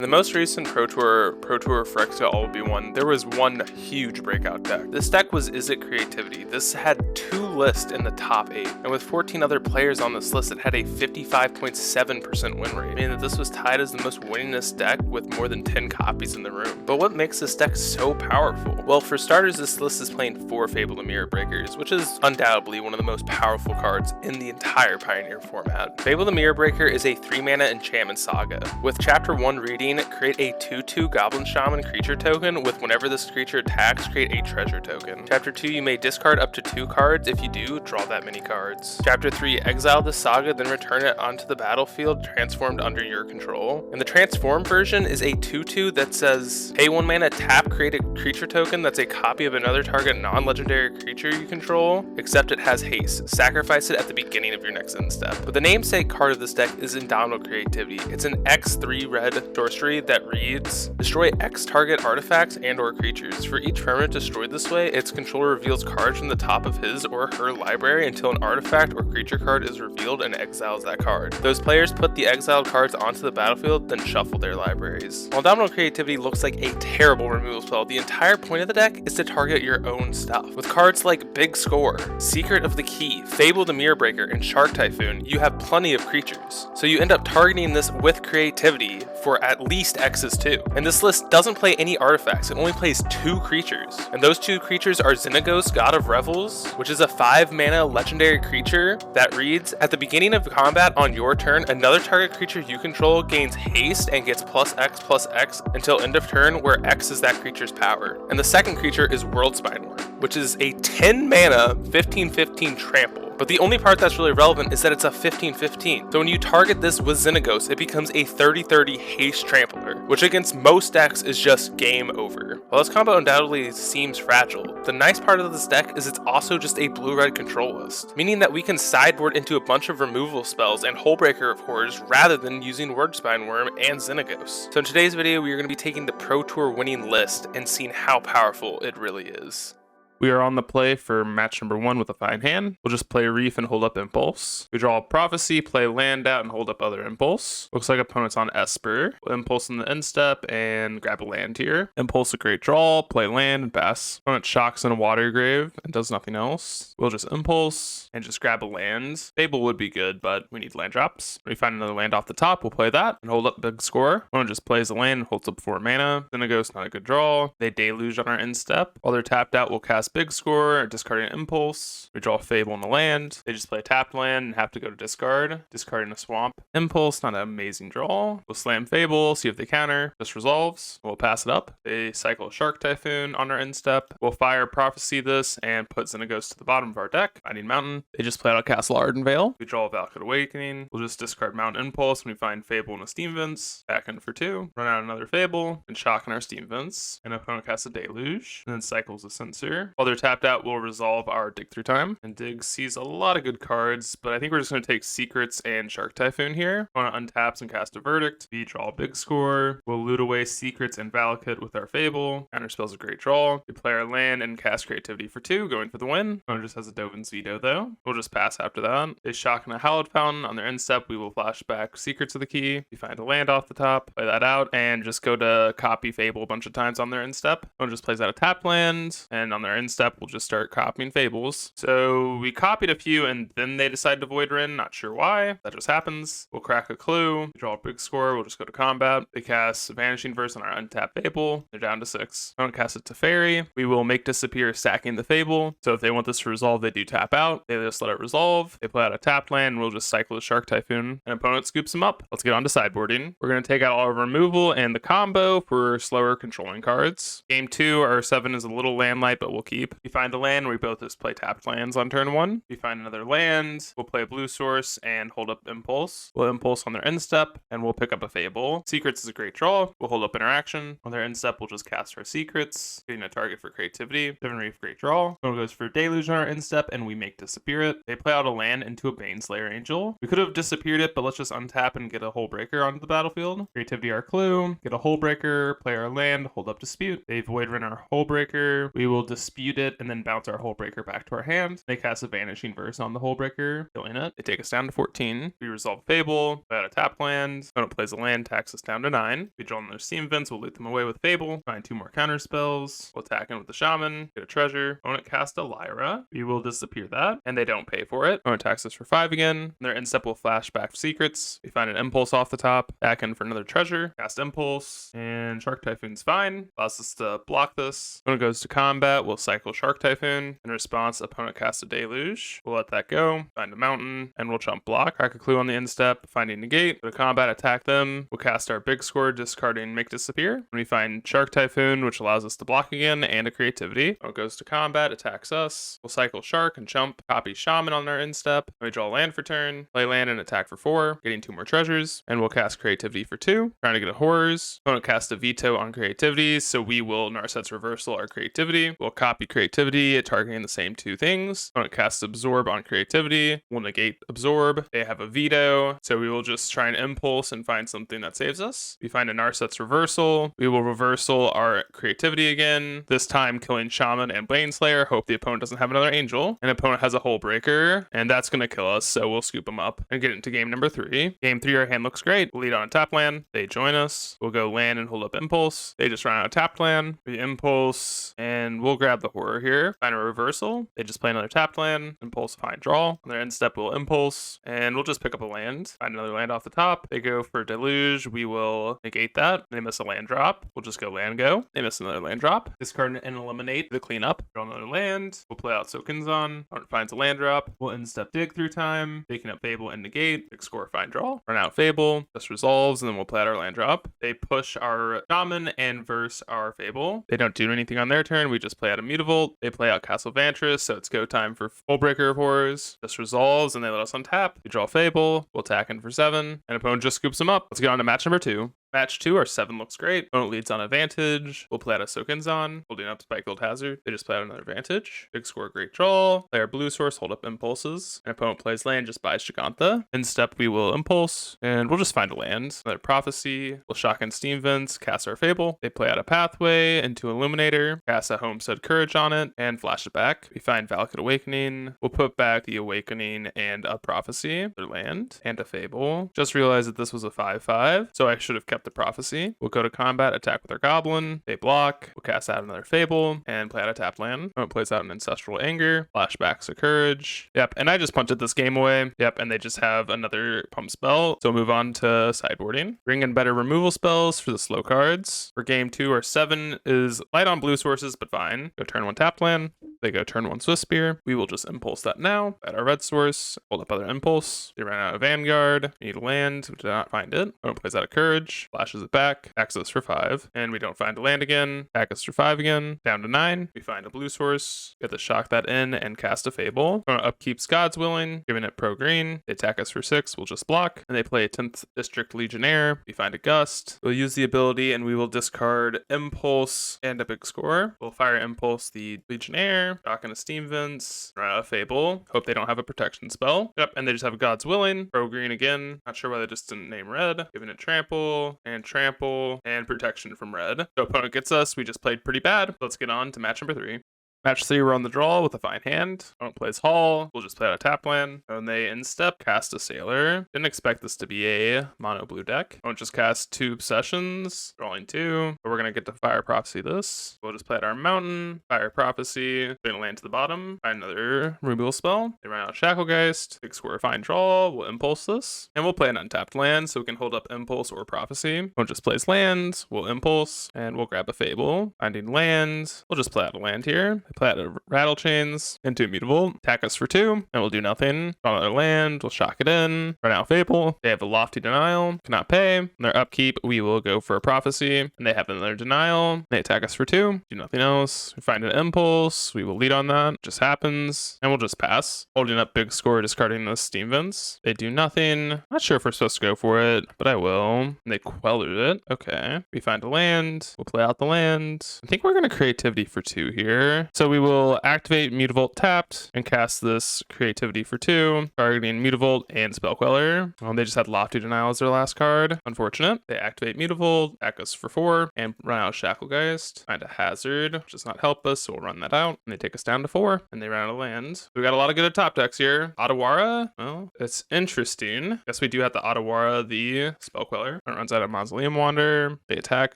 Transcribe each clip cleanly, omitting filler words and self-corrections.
In the most recent Pro Tour Phyrexia All-Will-Be-One, there was one huge breakout deck. This deck was Is It Creativity. This had 2 lists in the top 8, and with 14 other players on this list, it had a 55.7% win rate, meaning that this was tied as the most winningest deck with more than 10 copies in the room. But what makes this deck so powerful? Well, for starters, this list is playing 4 Fable the Mirror Breakers, which is undoubtedly one of the most powerful cards in the entire Pioneer format. Fable the Mirror Breaker is a 3-mana enchantment saga. With Chapter 1 reading, create a 2/2 Goblin Shaman creature token with whenever this creature attacks, create a treasure token. Chapter 2, you may discard up to 2 cards. If you do, draw that many cards. Chapter 3, exile the saga, then return it onto the battlefield transformed under your control. And the transform version is a 2/2 that says, pay 1 mana, tap, create a creature token that's a copy of another target non-legendary creature you control, except it has haste. Sacrifice it at the beginning of your next end step. But the namesake card of this deck is Indomitable Creativity. It's an X3 red sorcery that reads, destroy X target artifacts and or creatures. For each permanent destroyed this way, its controller reveals cards from the top of his or her library until an artifact or creature card is revealed and exiles that card. Those players put the exiled cards onto the battlefield, then shuffle their libraries. While Indomitable Creativity looks like a terrible removal spell, the entire point of the deck is to target your own stuff. With cards like Big Score, Secret of the Key, Fable the Mirror Breaker, and Shark Typhoon, you have plenty of creatures. So you end up targeting this with creativity for at least X's too. And this list doesn't play any artifacts, it only plays 2 creatures. And those 2 creatures are Xenagos, God of Revels, which is a 5-mana legendary creature that reads, at the beginning of combat on your turn, another target creature you control gains haste and gets +X/+X until end of turn, where X is that creature's power. And the second creature is Worldspine Worm, which is a 10-mana 15/15 trample. But the only part that's really relevant is that it's a 15/15. So when you target this with Xenagos, it becomes a 30/30 haste trampler, which against most decks is just game over. While this combo undoubtedly seems fragile, the nice part of this deck is it's also just a blue-red control list, meaning that we can sideboard into a bunch of removal spells and Hullbreaker of Horrors rather than using Worldspine Worm and Xenagos. So in today's video, we are going to be taking the Pro Tour winning list and seeing how powerful it really is. We are on the play for match number 1 with a fine hand. We'll just play Reef and hold up Impulse. We draw a Prophecy, play land out, and hold up other Impulse. Looks like opponent's on Esper. We'll Impulse in the end step and grab a land here. Impulse a great draw, play land, and pass. Opponent shocks in a Water Grave and does nothing else. We'll just Impulse and just grab a land. Fable would be good, but we need land drops. When we find another land off the top, we'll play that and hold up Big Score. Opponent just plays a land and holds up 4 mana. Xenagos, not a good draw. They Deluge on our end step. While they're tapped out, we'll cast Big Score, discarding an Impulse. We draw a Fable on the land. They just play a tapped land and have to go to discard, discarding a Swamp. Impulse, not an amazing draw. We'll slam Fable, see if they counter. This resolves. We'll pass it up. They cycle a Shark Typhoon on our end step. We'll fire Prophecy this and put Xenagos to the bottom of our deck. Finding Mountain. They just play out a Castle Ardenvale. We draw a Valakut Awakening. We'll just discard Mountain Impulse when we find Fable in a Steam Vents. Back in for 2. Run out another Fable and shock in our Steam Vents. And opponent casts a Deluge. And then cycles a Censor. While they're tapped out, we'll resolve our Dig Through Time. And Dig sees a lot of good cards, but I think we're just going to take Secrets and Shark Typhoon here. Opponent untaps and cast a Verdict. We draw a Big Score. We'll loot away Secrets and Valakut with our Fable. Counterspell's a great draw. We play our land and cast Creativity for 2, going for the win. Opponent just has a Dovin's Veto though. We'll just pass after that. They shock in a Hallowed Fountain. On their end step, we will flash back Secrets of the Key. We find a land off the top, play that out, and just go to copy Fable a bunch of times on their end step. Opponent just plays out a tap land, and on their end step, we'll just start copying Fables. So we copied a few and then they decide to Void Rin. Not sure why. That just happens. We'll crack a Clue. We draw a Big Score. We'll just go to combat. They cast Vanishing Verse on our untapped Fable. They're down to 6. Don't cast it to Fairy. We will make disappear stacking the Fable. So if they want this to resolve, they do tap out. They just let it resolve. They play out a tapped land. And we'll just cycle the Shark Typhoon. And opponent scoops them up. Let's get on to sideboarding. We're going to take out all of our removal and the combo for slower controlling cards. Game 2, our 7 is a little land light, but we'll keep. We find a land. We both just play tapped lands on turn 1. We find another land. We'll play a blue source and hold up Impulse. We'll Impulse on their end step and we'll pick up a Fable. Secrets is a great draw. We'll hold up Interaction. On their end step, we'll just cast our Secrets, getting a target for Creativity. Divine Reef, great draw. One goes for Deluge on our end step and we make disappear it. They play out a land into a Baneslayer Angel. We could have disappeared it, but let's just untap and get a Hullbreaker onto the battlefield. Creativity, our clue. Get a Hullbreaker, play our land, hold up Dispute. They Void Rin our Hullbreaker. We will dispute dispute it, and then bounce our Hullbreaker back to our hand. They cast a Vanishing Verse on the Hullbreaker, killing it. They take us down to 14. We resolve Fable, play out a tap land. Opponent plays a land, tax us down to 9. We draw on their Steam Vents, we'll loot them away with Fable. Find 2 more counter spells. We'll attack in with the Shaman, get a treasure. Opponent cast a Lyra. We will disappear that, and they don't pay for it. Opponent attacks us for 5 again. Their end step will flash back secrets. We find an Impulse off the top, back in for another treasure, cast Impulse, and Shark Typhoon's fine. Allows us to block this. Opponent goes to combat, we'll cycle Shark Typhoon. In response, opponent casts a Deluge. We'll let that go, find a mountain, and we'll chump block. Crack a Clue on the end step, finding negate. Go to combat, attack them. We'll cast our big score, discarding Make Disappear. And we find Shark Typhoon, which allows us to block again, and a creativity. Opponent goes to combat, attacks us. We'll cycle Shark and chump, copy Shaman on our end step. And we draw land for turn, play land and attack for 4, getting 2 more treasures. And we'll cast creativity for 2, trying to get a Horrors. Opponent cast a veto on creativity, so we will Narset's Reversal our creativity. We'll copy creativity, targeting the same 2 things. Opponent casts absorb on creativity. We'll negate absorb. They have a veto, so we will just try and impulse and find something that saves us. We find a Narset's Reversal. We will reversal our creativity again, this time killing Shaman and Baneslayer. Hope the opponent doesn't have another Angel. And opponent has a Hullbreaker, and that's going to kill us, so we'll scoop them up and get into game number 3. Game 3, our hand looks great. We'll lead on a tap land. They join us. We'll go land and hold up Impulse. They just run out of tapped land. We Impulse, and we'll grab the Horror here. Find a reversal. They just play another tapped land. Impulse, find draw. On their end step, we'll Impulse, and we'll just pick up a land. Find another land off the top. They go for Deluge. We will negate that. They miss a land drop. We'll just go land go. They miss another land drop. Discard and eliminate the cleanup. Draw another land. We'll play out Sokinzon. Opponent finds a land drop. We'll end step dig through time. Taking up Fable and negate. Big score, find draw. Run out Fable. Just resolves, and then we'll play out our land drop. They push our Shaman and verse our Fable. They don't do anything on their turn. We just play out a Mutavault. They play out Castle Vantress, so it's go time for Hullbreaker of Horrors. Just resolves, and they let us untap. We draw Fable. We'll attack in for 7, and opponent just scoops them up. Let's get on to match number 2. Match 2, our 7 looks great. Opponent leads on advantage. We'll play out a Sokinzon, holding up Spikefield Hazard. They just play out another advantage. Big score, great draw. Play our blue source, hold up Impulses. And opponent plays land, just buys Giganta. In step, we will Impulse, and we'll just find a land. Another Prophecy. We'll shock in Steam Vents, cast our Fable. They play out a Pathway into Illuminator, cast a Homestead Courage on it, and flash it back. We find Valakut Awakening. We'll put back the Awakening and a Prophecy, their land, and a Fable. Just realized that this was a 5/5, so I should have kept the Prophecy. We'll go to combat, attack with our Goblin. They block. We'll cast out another Fable and play out a tapped land. Opponent plays out an Ancestral Anger. Flashbacks a Courage. Yep, and I just punted this game away. Yep, and they just have another pump spell. So we'll move on to sideboarding. Bring in better removal spells for the slow cards. For game 2, our 7 is light on blue sources, but fine. Go turn 1 tapped land. They go turn 1 Swift Spear. We will just Impulse that now. At our red source. Hold up other Impulse. They ran out of Vanguard. Need a land. We did not find it. Opponent plays out a Courage. Flashes it back. Access for 5. And we don't find a land again. Access for 5 again. Down to 9. We find a blue source. Get to shock that in and cast a Fable. Opponent upkeeps God's Willing. Giving it pro green. They attack us for 6. We'll just block. And they play a 10th District Legionnaire. We find a Gust. We'll use the ability and we will discard Impulse and a big score. We'll fire Impulse the Legionnaire. Shock in a Steam Vents. Run out a Fable. Hope they don't have a protection spell. Yep, and they just have a God's Willing. Pro green again. Not sure why they just didn't name red. Giving it trample and trample and protection from red. So opponent gets us. We just played pretty bad. Let's get on to match number 3. Match 3, we're on the draw with a fine hand. Opponent plays Hall. We'll just play out a tap land. And they in step cast a Sailor. Didn't expect this to be a mono blue deck. Opponent just cast 2 Obsessions, drawing 2. But we're gonna get to Fire Prophecy this. We'll just play out our Mountain, Fire Prophecy, put a land to the bottom, find another removal spell. They run out Shacklegeist, big square, fine draw. We'll Impulse this, and we'll play an untapped land so we can hold up Impulse or Prophecy. Opponent just plays land. We'll Impulse, and we'll grab a Fable. Finding land. We'll just play out a land here. Play out a Rattle Chains into a Mutavault. Attack us for 2, and we'll do nothing. Draw another land. We'll shock it in. Run out Fable. They have a Lofty Denial. Cannot pay. On their upkeep, we will go for a Prophecy, and they have another Denial. They attack us for 2. Do nothing else. We find an Impulse. We will lead on that. Just happens, and we'll just pass. Holding up big score, discarding the Steam Vents. They do nothing. Not sure if we're supposed to go for it, but I will. And they quellered it. Okay. We find a land. We'll play out the land. I think we're gonna creativity for 2 here. So we will activate Mutavault tapped and cast this Creativity for 2, targeting Mutavault and Spell Queller. They just had Lofty Denial as their last card. Unfortunate. They activate Mutavault, attack us for 4, and run out Shacklegeist. Find a hazard, which does not help us, so we'll run that out. And they take us down to 4, and they run out of land. We got a lot of good top decks here. Otawara, well, it's interesting. Guess we do have to Otawara the Spell Queller. It runs out of Mausoleum Wander. They attack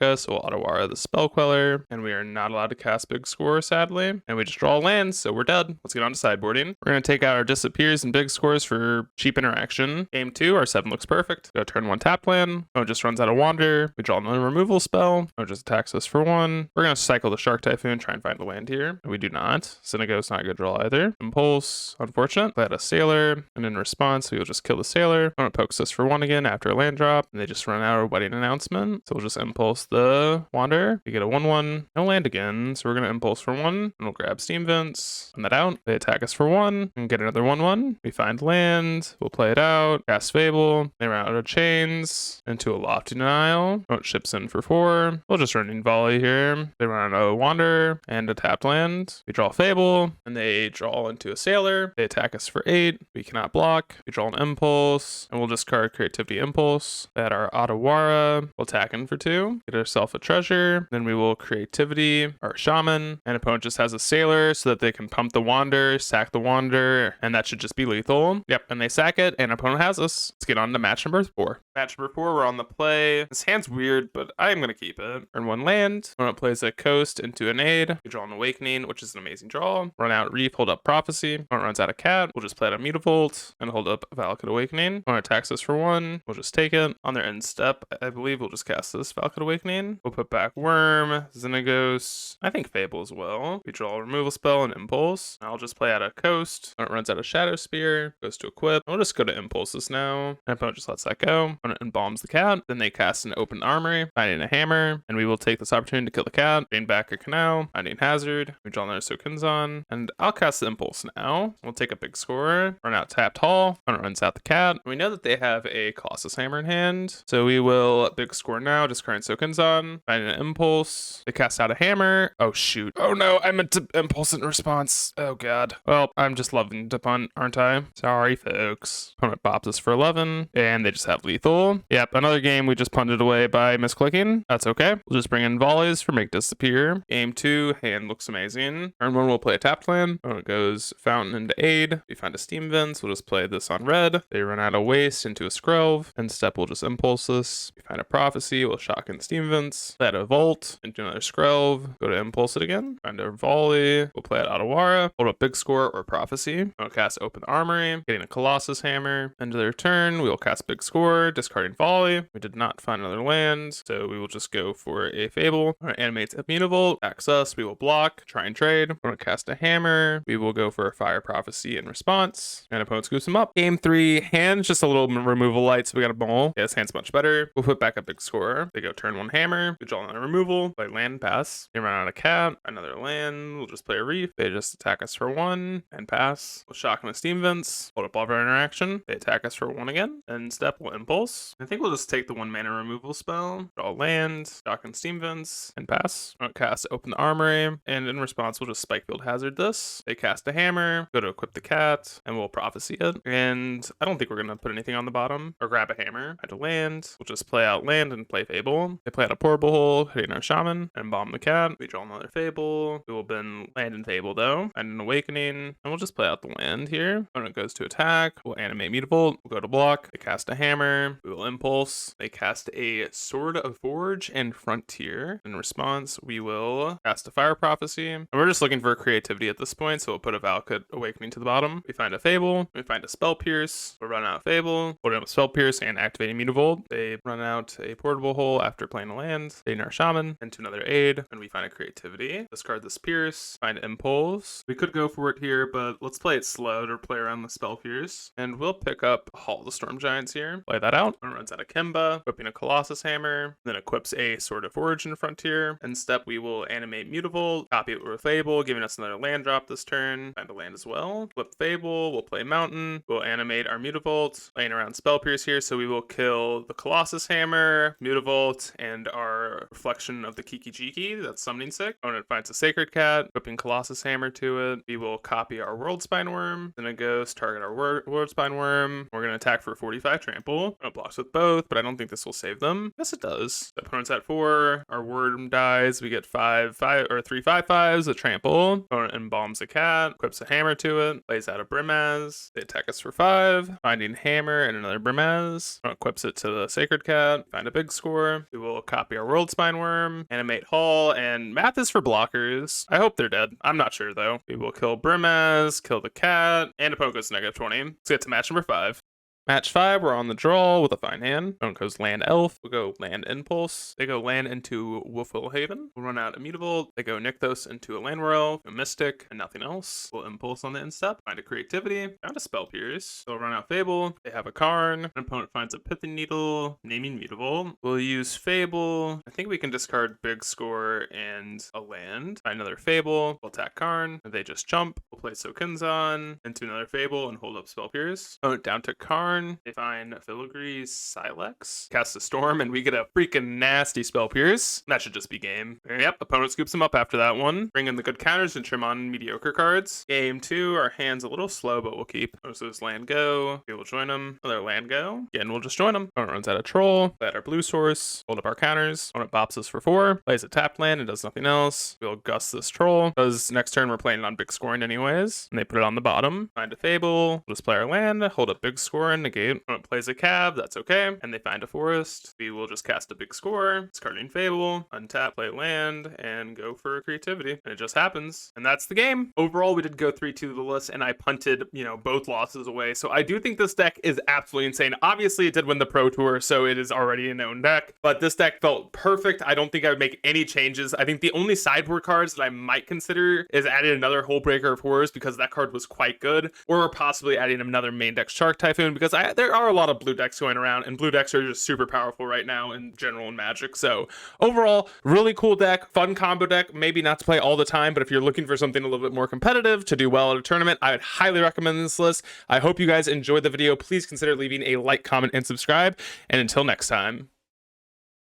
us, so we'll Otawara the Spell Queller, and we are not allowed to cast Big Score, sadly. And we just draw lands, so we're dead. Let's get on to sideboarding. We're going to take out our Disappears and Big Scores for cheap interaction. Game 2, our 7 looks perfect. Go turn 1 tap land. Oh, it just runs out of Wander. We draw another removal spell. Oh, it just attacks us for 1. We're going to cycle the Shark Typhoon, try and find a land here. We do not. Synagog's not a good draw either. Impulse, unfortunate. Play out a Sailor, and in response, we will just kill the Sailor. Oh, it pokes us for 1 again after a land drop, and they just run out of Wedding Announcement. So we'll just Impulse the Wander. We get a 1/1. No land again, so we're going to Impulse for 1, and we'll grab Steam Vents. Run that out. They attack us for 1, and get another 1/1. We find land. We'll play it out. Cast Fable. They run out of Chains into a Lofty Denial. Oh, it ships in for 4. We'll just run in Volley here. They run out of Wander and a tapped land. We draw Fable, and they draw into a Sailor. They attack us for 8. We cannot block. We draw an Impulse, and we'll discard Creativity Impulse. They had our Otawara. We'll attack in for 2. Get ourselves a treasure. Then we will Creativity our Shaman. And opponent just has a Sailor so that they can pump the Wander, sack the Wander, and that should just be lethal. Yep, and they sack it, and opponent has us. Let's get on to match number 4. Match number 4, we're on the play. This hand's weird, but I'm going to keep it. Earn 1 land. Opponent plays a Coast into an Aid. We draw an Awakening, which is an amazing draw. Run out Reef, hold up Prophecy. Opponent runs out of Cat. We'll just play out a Mutavault and hold up Valakut Awakening. Opponent attacks us for 1. We'll just take it. On their end step, I believe we'll just cast this Valakut Awakening. We'll put back Worm, Xenagos, I think Fable as well. We draw a removal spell and Impulse. I'll just play out a Coast. Opponent runs out of Shadow Spear, goes to equip. We'll just go to Impulses now. And opponent just lets that go. Opponent embalms the cat. Then they cast an Open Armory, finding a Hammer, and we will take this opportunity to kill the cat. Gain back a Canal, finding Hazard. We draw another Sokinzon, and I'll cast the Impulse now. We'll take a Big Score, run out tapped Hall. Opponent runs out the cat. We know that they have a Colossus Hammer in hand, so we will Big Score now, discarding Sokinzon, finding an Impulse. They cast out a Hammer. Oh shoot. Oh no, I meant to Impulse in response. Oh god. Well, I'm just loving to punt, aren't I? Sorry, folks. Opponent bops us for 11, and they just have lethal. Yep, another game we just punted away by misclicking. That's okay. We'll just bring in Volleys for Make Disappear. Game 2, hand looks amazing. Turn 1, we'll play a tapped land. Oh, it goes Fountain into Aid. We find a Steam Vents. We'll just play this on red. They run out of Waste into a Skrelv. And step, we'll just Impulse this. We find a Prophecy. We'll shock in Steam Vents. Play out a Volt into another Skrelv. Go to Impulse it again. Find a Volley. We'll play out Otawara. Hold up Big Score or Prophecy. We'll cast Open Armory. Getting a Colossus Hammer. End of their turn, we will cast Big Score, discarding Volley. We did not find another land, so we will just go for a Fable. Our animates Mutavault, attacks us, we will block, try and trade. We're going to cast a Hammer. We will go for a Fire Prophecy in response, and opponent scoops him up. Game 3, hand's just a little removal light, so we got a bowl. Yeah, this hand's much better. We'll put back a Big Score. They go turn 1 Hammer. We draw another removal, play land, pass. They run out of cat, another land. We'll just play a Reef. They just attack us for 1 and pass. We'll shock in a Steam Vents, hold up all of our interaction. They attack us for 1 again, and step will Impulse. I think we'll just take the 1 mana removal spell, draw land, shock in Steam Vents, and pass. We'll cast Open the Armory, and in response, we'll just Spikefield Hazard this. They cast a Hammer, go to equip the cat, and we'll Prophecy it. And I don't think we're gonna put anything on the bottom, or grab a Hammer. Add a land, we'll just play out land and play Fable. They play out a Portable Hole, hitting our Shaman, and bomb the cat. We draw another Fable. We will bin land and Fable though, and an Awakening, and we'll just play out the land here. When it goes to attack, we'll animate Mutavault, we'll go to block. They cast a Hammer, we will Impulse. They cast a Sword of Forge and Frontier. In response, we will cast a Fire Prophecy. And we're just looking for creativity at this point, so we'll put a Valakut Awakening to the bottom. We find a Fable, we find a Spell Pierce, we'll run out Fable, we'll run out Spell Pierce and activating Mutavault. They run out a Portable Hole after playing a land, they our Shaman into another Aid, and we find a creativity. Discard this Pierce, find Impulse. We could go for it here, but let's play it slow to play around the Spell Pierce. And we'll pick up Hall of the Storm Giants here. Play that out. out. Opponent runs out of Kimba, equipping a Colossus Hammer, then equips a Sword of Origin Frontier. In step, we will animate Mutavault, copy it with Fable, giving us another land drop this turn. Find a land as well. Flip Fable, we'll play Mountain. We'll animate our Mutavault, laying around Spell Pierce here, so we will kill the Colossus Hammer, Mutavault, and our reflection of the Kiki Jiki. That's summoning sick. Opponent finds a Sacred Cat, equipping Colossus Hammer to it. We will copy our World Spine Worm, then a Ghost, target our World Spine Worm. We're going to attack for 45 trample. Opponent blocks with both, but I don't think this will save them. Yes, it does. The opponent's at 4. Our Worm dies. We get 3 5/5s, a trample. Opponent embalms a cat, equips a hammer to it, plays out a Brimaz. They attack us for 5, finding hammer and another Brimaz. Opponent equips it to the Sacred Cat, find a big score. We will copy our World Spine Worm, animate Hull, and math is for blockers. I hope they're dead. I'm not sure though. We will kill Brimaz, kill the cat, and opponent goes to -20. Let's get to match number 5. Match 5, we're on the draw with a fine hand. Opponent goes land Elf. We'll go land Impulse. They go land into Wolfville Haven. We'll run out Immutable. They go Nykthos into a land row, a Mystic, and nothing else. We'll Impulse on the instep. Find a Creativity. Found a Spell Pierce. They'll run out Fable. They have a Karn. An opponent finds a Pithing Needle, naming Mutable. We'll use Fable. I think we can discard Big Score and a land. Find another Fable. We'll attack Karn. They just jump. We'll play Sokinzan into another Fable and hold up Spell Pierce. Opponent down to Karn. They find Filigree's Silex, cast a Storm, and we get a freaking nasty Spell Pierce. That should just be game. Yep, opponent scoops him up after that one. Bring in the good counters and trim on mediocre cards. Game 2, our hand's a little slow, but we'll keep. So this land go. We will join them. Another land go. Again, we'll just join them. Opponent runs out of Troll. Play out our blue source. Hold up our counters. Opponent bops us for 4. Plays a tapped land and does nothing else. We'll gust this Troll. Because next turn we're playing on big scoring anyways. And they put it on the bottom. Find a Fable. We'll just play our land. Hold up big scoring. Negate. Opponent plays a Cab, that's okay. And they find a Forest. We will just cast a big score, discarding Fable, untap, play land, and go for Creativity. And it just happens. And that's the game. Overall, we did go 3-2 the list, and I punted, both losses away. So I do think this deck is absolutely insane. Obviously, it did win the Pro Tour, so it is already a known deck. But this deck felt perfect. I don't think I would make any changes. I think the only sideboard cards that I might consider is adding another Hullbreaker of Horrors, because that card was quite good. Or possibly adding another main deck Shark Typhoon, because there are a lot of blue decks going around, and blue decks are just super powerful right now in general in Magic. So overall, really cool deck, fun combo deck. Maybe not to play all the time, but if you're looking for something a little bit more competitive to do well at a tournament, I would highly recommend this list. I hope you guys enjoyed the video. Please consider leaving a like, comment, and subscribe. And until next time.